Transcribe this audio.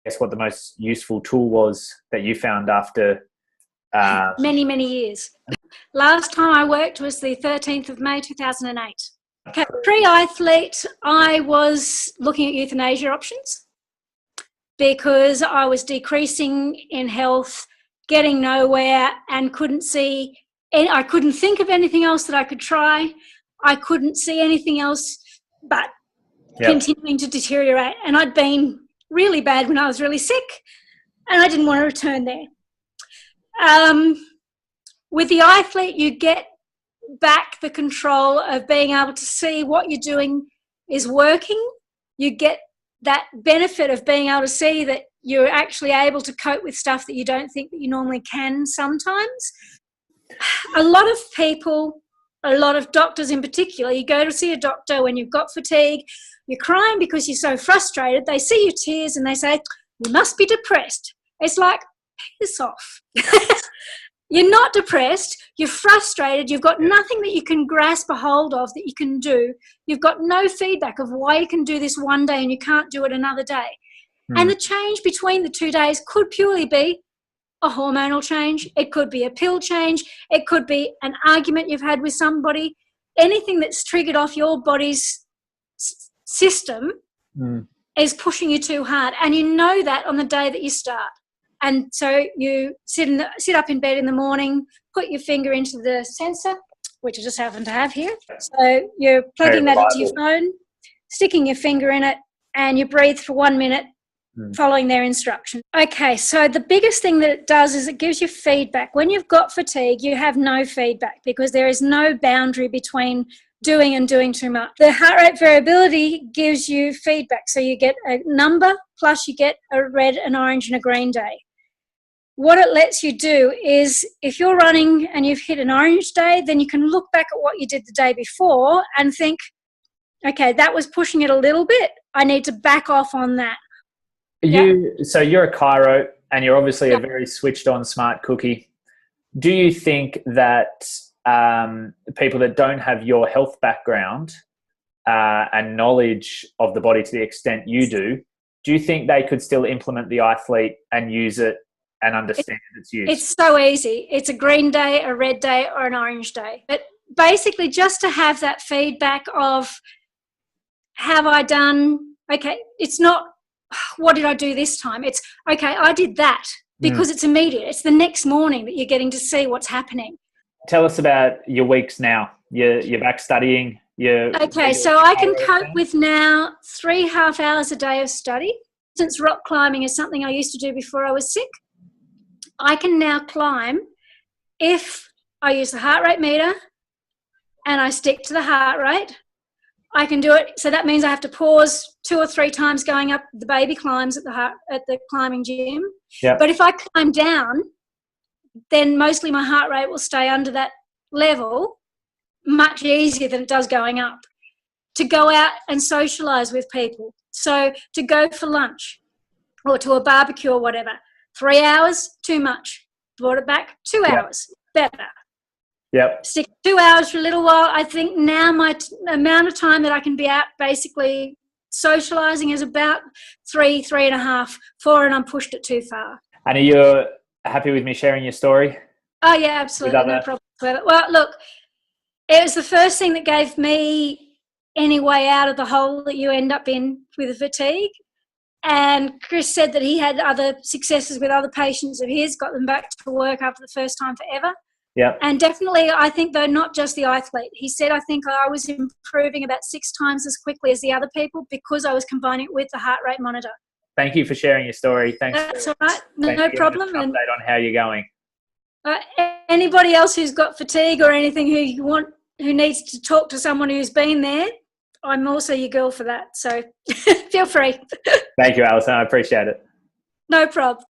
guess what the most useful tool was that you found after many years. Last time I worked was the 13th of May 2008. Okay, pre-athlete, I was looking at euthanasia options because I was decreasing in health, getting nowhere, and couldn't think of anything else that I could try. I couldn't see anything else but continuing to deteriorate. And I'd been really bad when I was really sick, and I didn't want to return there. With the athlete, you get back the control of being able to see what you're doing is working. You get that benefit of being able to see that you're actually able to cope with stuff that you don't think that you normally can sometimes. A lot of people, a lot of doctors in particular, you go to see a doctor when you've got fatigue, you're crying because you're so frustrated, they see your tears and they say, you must be depressed. It's like, piss off. You're not depressed, you're frustrated, you've got nothing that you can grasp a hold of that you can do. You've got no feedback of why you can do this one day and you can't do it another day. And the change between the 2 days could purely be a hormonal change. It could be a pill change. It could be an argument you've had with somebody. Anything that's triggered off your body's system is pushing you too hard. And you know that on the day that you start. And so you sit up in bed in the morning, put your finger into the sensor, which I just happen to have here. So you're plugging that into your phone, sticking your finger in it, and you breathe for 1 minute, following their instruction. Okay, so the biggest thing that it does is it gives you feedback. When you've got fatigue, you have no feedback because there is no boundary between doing and doing too much. The heart rate variability gives you feedback. So you get a number plus you get a red, an orange and a green day. What it lets you do is if you're running and you've hit an orange day, then you can look back at what you did the day before and think, okay, that was pushing it a little bit. I need to back off on that. So you're a chiro and you're obviously a very switched on smart cookie. Do you think that people that don't have your health background and knowledge of the body to the extent you do you think they could still implement the athlete and use it and understand its use? It's so easy. It's a green day, a red day, or an orange day. But basically just to have that feedback of, have I done, okay, it's not, what did I do this time? It's, okay, I did that because it's immediate. It's the next morning that you're getting to see what's happening. Tell us about your weeks now. You're back studying. Okay, so I can cope with now 3.5 hours a day of study. Since rock climbing is something I used to do before I was sick, I can now climb if I use the heart rate meter and I stick to the heart rate. I can do it. So that means I have to pause 2 or 3 times going up the baby climbs at the climbing gym. Yep. But if I climb down, then mostly my heart rate will stay under that level much easier than it does going up. To go out and socialise with people. So to go for lunch or to a barbecue or whatever. 3 hours, too much. Brought it back, 2 hours, better. Yep. Stick 2 hours for a little while. I think now my amount of time that I can be out basically socialising is about 3.5, 4, and I'm pushed it too far. And are you happy with me sharing your story? Oh, yeah, absolutely. No problem with it. Well, look, it was the first thing that gave me any way out of the hole that you end up in with the fatigue. And Chris said that he had other successes with other patients of his, got them back to work after the first time forever. Yeah. And definitely, I think, though, not just the athlete. He said, I think I was improving about 6 times as quickly as the other people because I was combining it with the heart rate monitor. Thank you for sharing your story. Thanks. That's all right. No problem. An update on how you're going. Anybody else who's got fatigue or anything who needs to talk to someone who's been there, I'm also your girl for that. So feel free. Thank you, Alison. I appreciate it. No problem.